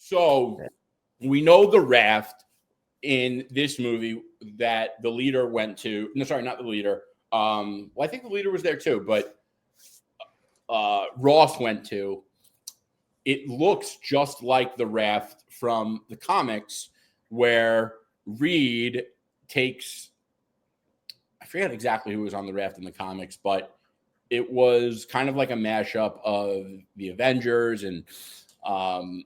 So we know the raft in this movie that the leader went to. No, sorry, not the leader. Well, I think the leader was there too, but Ross went to. It looks just like the raft from the comics, where Reed takes. I forget exactly who was on the raft in the comics, but it was kind of like a mashup of the Avengers, and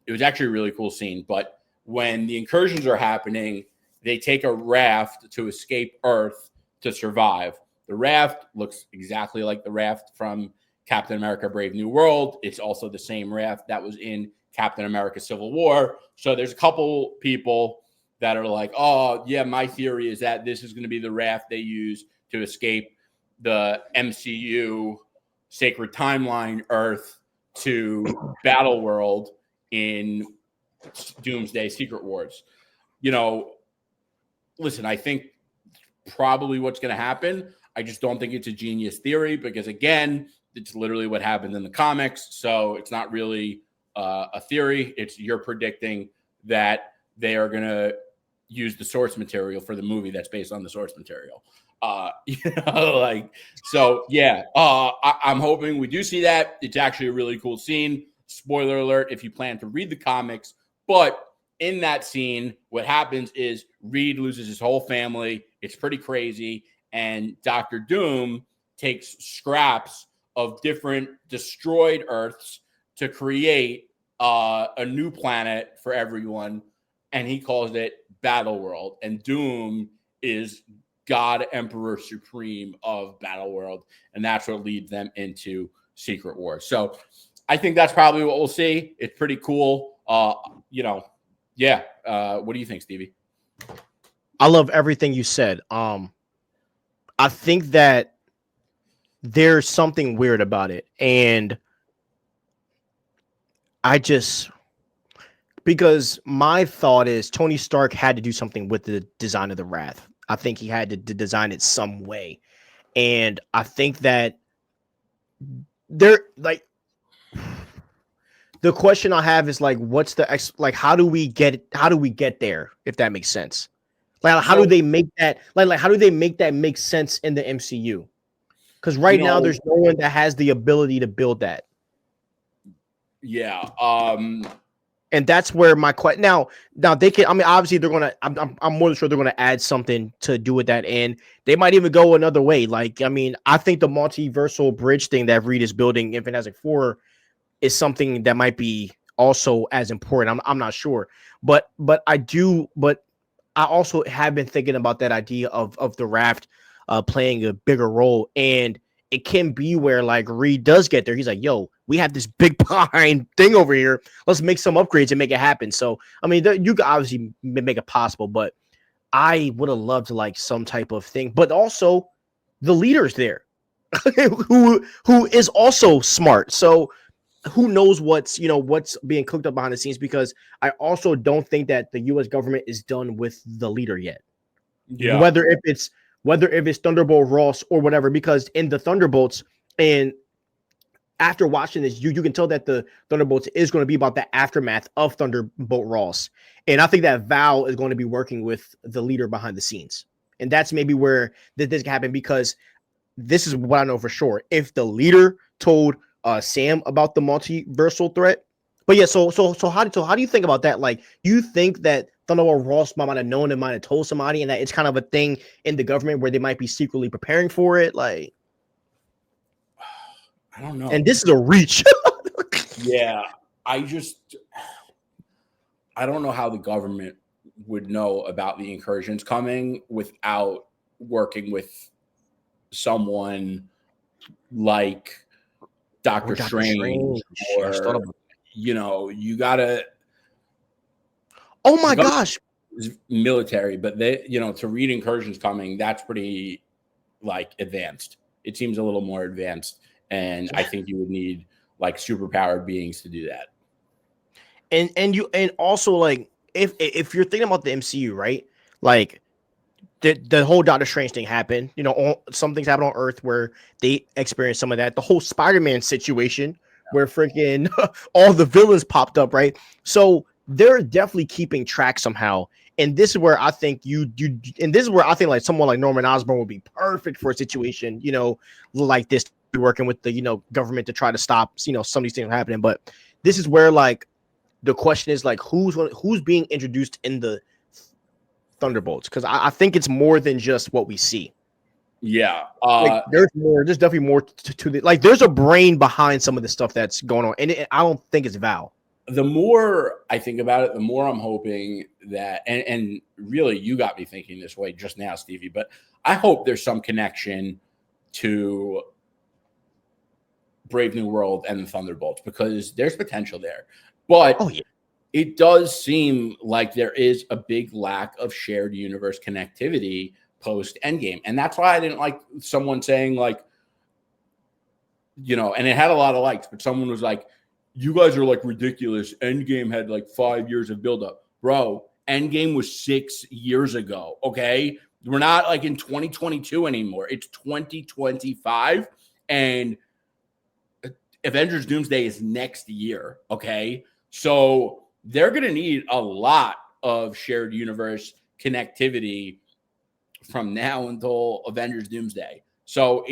it was actually a really cool scene. But when the incursions are happening, they take a raft to escape Earth to survive. The raft looks exactly like the raft from Captain America Brave New World. It's also the same raft that was in Captain America Civil War. So there's a couple people that are like, oh, yeah, my theory is that this is going to be the raft they use to escape the MCU Sacred Timeline Earth to Battle World in Doomsday Secret Wars. Listen, I think probably what's going to happen. I just don't think it's a genius theory because, again, it's literally what happened in the comics. So it's not really a theory. It's you're predicting that they are going to use the source material for the movie that's based on the source material. I'm hoping we do see that. It's actually a really cool scene. Spoiler alert if you plan to read the comics. But in that scene, what happens is Reed loses his whole family. It's pretty crazy. And Dr. Doom takes scraps of different destroyed Earths to create a new planet for everyone. And he calls it Battle World. And Doom is God Emperor Supreme of Battle World. And that's what leads them into Secret Wars. So I think that's probably what we'll see. It's pretty cool. What do you think, Stevie? I love everything you said. I think that there's something weird about it. And because my thought is Tony Stark had to do something with the design of the Wrath. I think he had to design it some way. And I think that the question I have is what's the how do we get there, if that makes sense? How do they make that how do they make that make sense in the MCU? Because now there's no one that has the ability to build that. Yeah. And that's where my question now they can. I mean, obviously they're gonna. I'm more than sure they're gonna add something to do with that, and they might even go another way. I think the multiversal bridge thing that Reed is building in Fantastic Four is something that might be also as important. I'm not sure, but I also have been thinking about that idea of the Raft playing a bigger role, and it can be where Reed does get there. He's like, yo, we have this big behind thing over here. Let's make some upgrades and make it happen. So, I mean, you could obviously make it possible, but I would have loved some type of thing. But also, the leader's there, who is also smart. So, who knows what's being cooked up behind the scenes? Because I also don't think that the U.S. government is done with the leader yet. Yeah. Whether if it's Thunderbolt Ross or whatever, because in the Thunderbolts, and after watching this, you can tell that the Thunderbolts is going to be about the aftermath of Thunderbolt Ross. And I think that Val is going to be working with the leader behind the scenes. And that's maybe where this can happen, because this is what I know for sure. If the leader told Sam about the multiversal threat, but yeah, so how do you think about that? You think that Thunderbolt Ross might have known and might have told somebody, and that it's kind of a thing in the government where they might be secretly preparing for it? I don't know. And this is a reach. Yeah, I don't know how the government would know about the incursions coming without working with someone like Doctor Strange. Or you gotta. Oh my gosh! Military, but they, to read incursions coming, that's pretty advanced. It seems a little more advanced, and I think you would need superpowered beings to do that. And also if you're thinking about the MCU, right? The whole Doctor Strange thing happened. Some things happened on Earth where they experienced some of that. The whole Spider-Man situation where freaking all the villains popped up, right? So they're definitely keeping track somehow. And this is where I think and this is where I think like someone like Norman Osborn would be perfect for a situation, like this, working with the, government to try to stop, some of these things happening. But this is where like the question is like, who's being introduced in the Thunderbolts? Because I think it's more than just what we see. Yeah. Like, there's definitely more to the, like, there's a brain behind some of the stuff that's going on. And I don't think it's Val. The more I think about it, the more I'm hoping that, and really you got me thinking this way just now, Stevie, but I hope there's some connection to Brave New World and the Thunderbolts, because there's potential there. But it does seem like there is a big lack of shared universe connectivity post Endgame. And that's why I didn't like someone saying like, and it had a lot of likes, but someone was like, you guys are like ridiculous. Endgame had like 5 years of buildup. Bro, Endgame was 6 years ago. Okay. We're not like in 2022 anymore. It's 2025. And Avengers Doomsday is next year. Okay. So they're going to need a lot of shared universe connectivity from now until Avengers Doomsday. So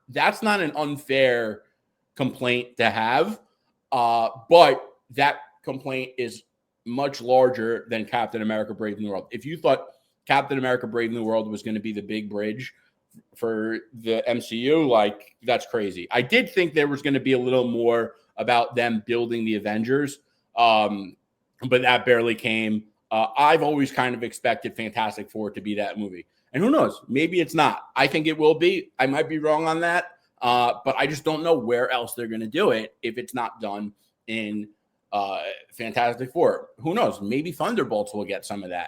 that's not an unfair complaint to have. But that complaint is much larger than Captain America Brave New World. If you thought Captain America Brave New World was going to be the big bridge for the MCU, like, that's crazy. I did think there was going to be a little more about them building the Avengers, but that barely came. I've always kind of expected Fantastic Four to be that movie. And who knows? Maybe it's not. I think it will be. I might be wrong on that. But I just don't know where else they're going to do it if it's not done in Fantastic Four. Who knows? Maybe Thunderbolts will get some of that.